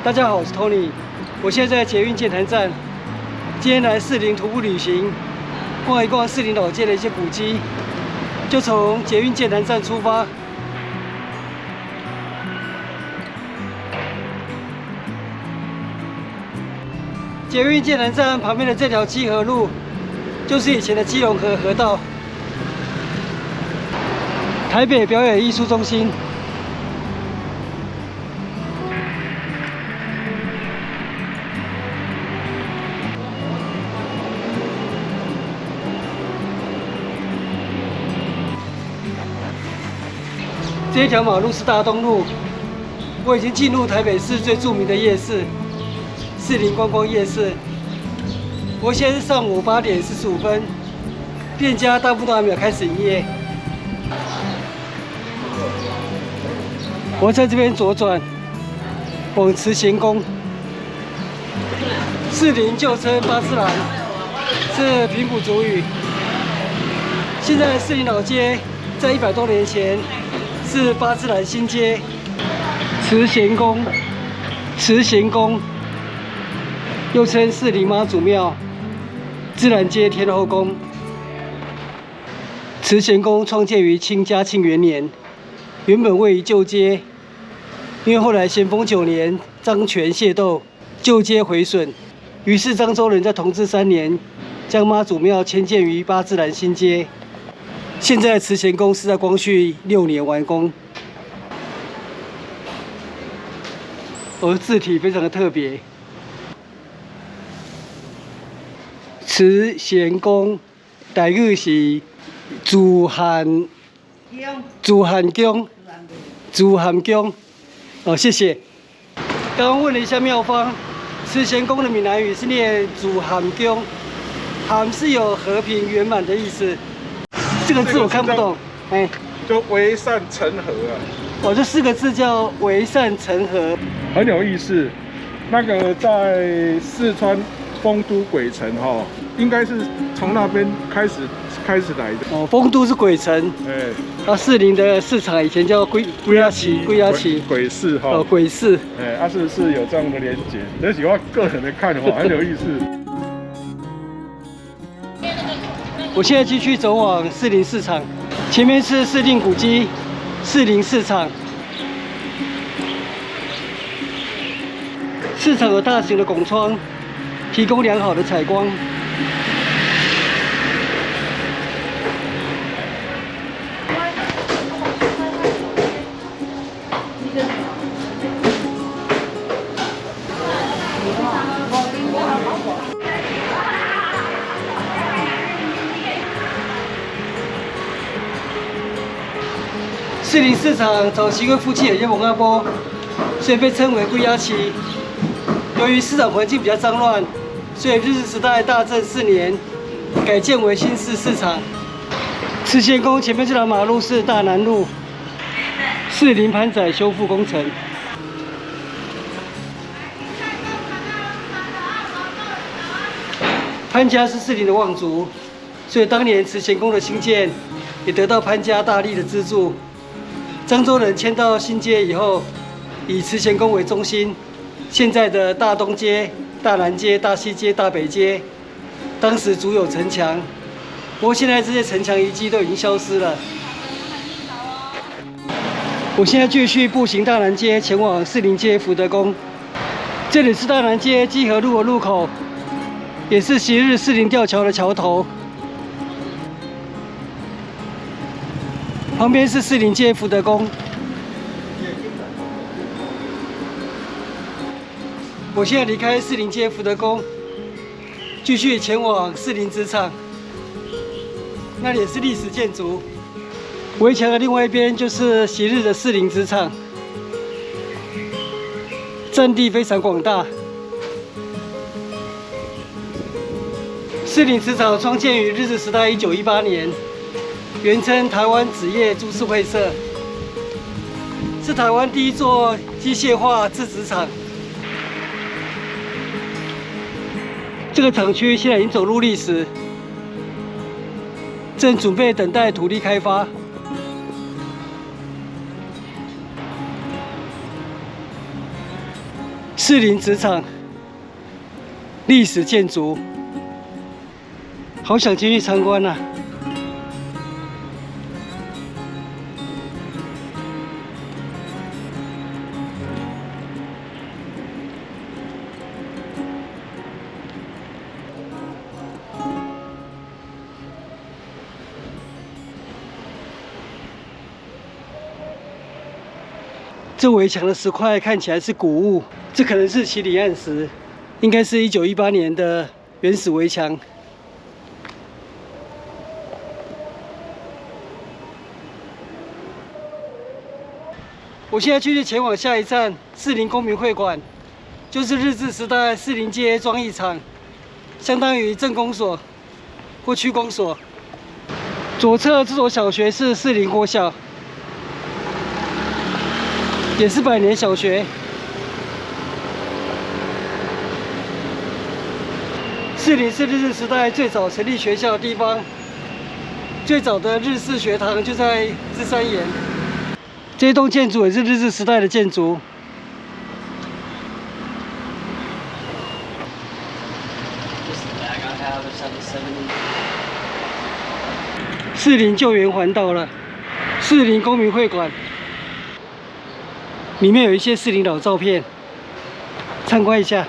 大家好，我是 Tony， 我现在在捷运剑潭站，今天来士林徒步旅行，逛一逛士林老街的一些古迹，就从捷运剑潭站出发。捷运剑潭站旁边的这条基河路，就是以前的基隆河河道。台北表演艺术中心。 这一条马路是大东路，我已经进入台北市最著名的夜市——士林观光夜市。我现在是上午8点45分，店家大部分都还没有开始营业。我在这边左转，往慈贤宫。士林旧称巴斯兰，是平埔族语。现在的士林老街在100多年前。 是巴斯兰新街、慈贤宫、又称士林妈祖庙、自然街天后宫。慈贤宫创建于清嘉庆元年，原本位于旧街，因为后来咸丰9年张权械斗，旧街毁损，于是漳州人在同治3年将妈祖庙迁建于巴斯兰新街。 现在的慈贤宫是在光绪6年完工，而字体非常的特别。慈贤宫台语是自汉宫。哦，谢谢。刚刚问了一下庙方，慈贤宫的闽南语是念自汉宫，汉是有和平圆满的意思。 这个字我看不懂，哎，就为善成和啊。哦，这4个字叫为善成和，很有意思。那个在四川丰都鬼城哈，应该是从那边开始来的。哦，丰都是鬼城，哎，啊，士林的市场以前叫龟鸭旗，鬼市哈。哦，鬼市。哎，是有这样的连结。这是我个人的看法，很有意思。我现在继续走往士林市场，前面是士林古迹、士林市场。市场有大型的拱窗，提供良好的采光。士林市场早期为夫妻有些蒙阿波，所以被称为龟鸭旗。由于市场环境比较脏乱，所以日治时代大正4年改建为新式市场。慈贤宫前面这条马路是大南路，士林磐仔修复工程。潘家是士林的望族，所以当年慈贤宫的兴建也得到潘家大力的资助。 漳州人迁到新街以后，以慈贤宫为中心，现在的大东街、大南街、大西街、大北街，当时足有城墙，不过现在这些城墙遗迹都已经消失了。我现在继续步行大南街，前往士林街福德宫。这里是大南街基河路的入口，也是昔日士林吊桥的桥头。 旁边是士林街福德宫。我现在离开士林街福德宫，继续前往士林职场。那里也是历史建筑。围墙的另外一边就是昔日的士林职场，占地非常广大。士林职场创建于日治时代1918年。 原称台湾纸业株式会社，是台湾第一座机械化制纸厂。这个厂区现在已经走入历史，正准备等待土地开发。士林职场历史建筑，好想进去参观啊！这围墙的石块看起来是古物，这可能是奇里岸石，应该是1918年的原始围墙。我现在继续前往下一站士林公民会馆，就是日治时代士林街装艺厂，相当于镇公所或区公所。左侧这所小学是士林国小。 也是百年小学。士林是日治时代最早成立学校的地方，最早的日式学堂就在芝山岩。这栋建筑也是日治时代的建筑。士林救援环岛了，士林公民会馆。 里面有一些士林老照片，参观一下。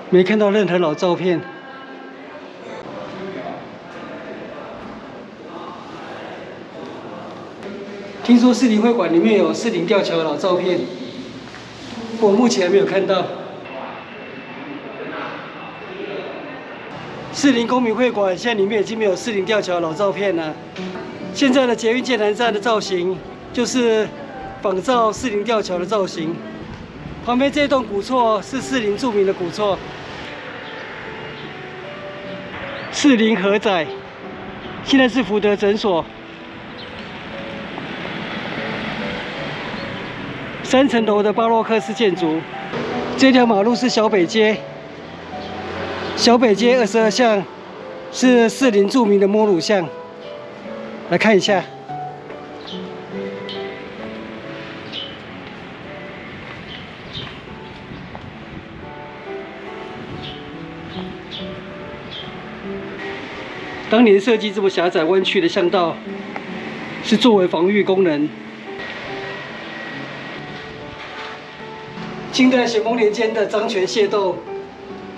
没看到任何老照片。听说士林会馆里面有士林吊桥的老照片，我目前还没有看到。士林公民会馆现在里面已经没有士林吊桥的老照片了。现在的捷运剑南站的造型。 就是仿照士林吊桥的造型，旁边这栋古厝是士林著名的古厝，士林和仔，现在是福德诊所，3层楼的巴洛克式建筑。这条马路是小北街，小北街22巷是士林著名的摸乳巷，来看一下。 当年设计这么狭窄弯曲的巷道，是作为防御功能。清代咸丰年间的漳泉械斗，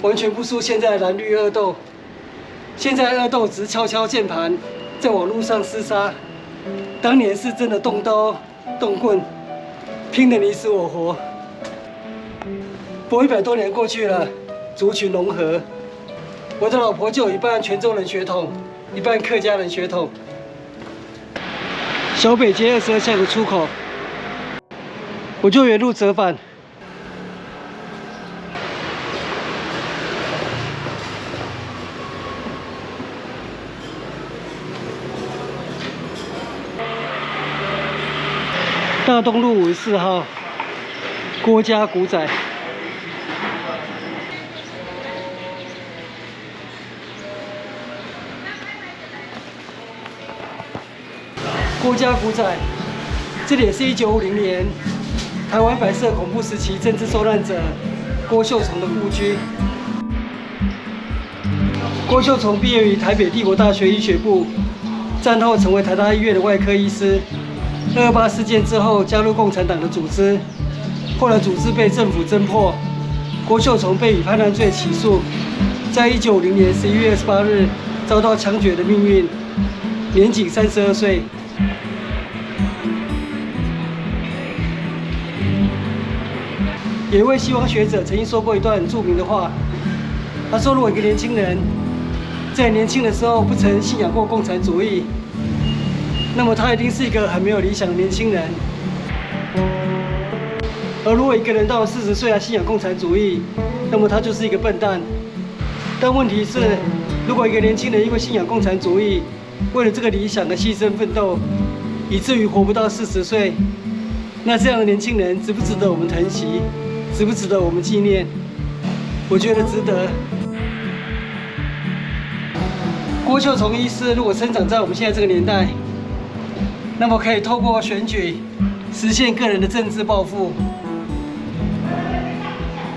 完全不输现在的蓝绿恶斗。现在恶斗只是敲敲键盘，在网络上厮杀。当年是真的动刀动棍，拼得你死我活。不过100多年过去了，族群融合。 我的老婆就有一半泉州人血统，一半客家人血统。小北街22巷的出口，我就原路折返。大东路54号，郭家古仔。 郭家古仔，这里也是1950年台湾白色恐怖时期政治受难者郭秀从的故居。郭秀从毕业于台北帝国大学医学部，战后成为台大医院的外科医师。228事件之后加入共产党的组织，后来组织被政府侦破，郭秀从被以叛乱罪起诉，在1950年11月28日遭到枪决的命运，年仅32岁。 有一位西方学者曾经说过一段很著名的话，他说：“如果一个年轻人在年轻的时候不曾信仰过共产主义，那么他一定是一个很没有理想的年轻人。而如果一个人到了40岁还信仰共产主义，那么他就是一个笨蛋。但问题是，如果一个年轻人因为信仰共产主义，为了这个理想而牺牲奋斗，以至于活不到40岁，那这样的年轻人值不值得我们疼惜？ 值不值得我们纪念？我觉得值得。郭秀从医师如果生长在我们现在这个年代，那么可以透过选举实现个人的政治抱负，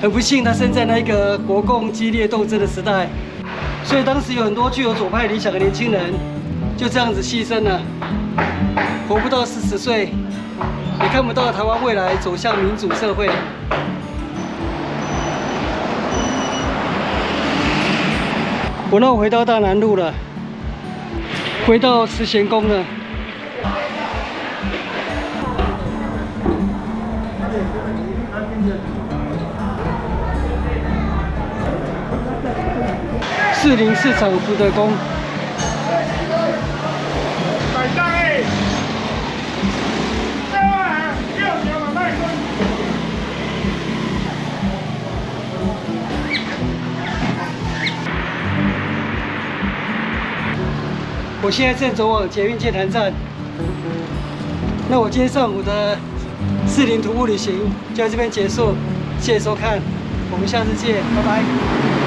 很不幸，他生在那个国共激烈斗争的时代，所以当时有很多具有左派理想的年轻人就这样子牺牲了，活不到40岁，也看不到台湾未来走向民主社会。我回到大南路了，回到慈贤宫了。士林市场福德宫。我现在正走往捷运剑潭站。那我今天上午的士林徒步旅行就在这边结束，谢谢收看，我们下次见，拜拜。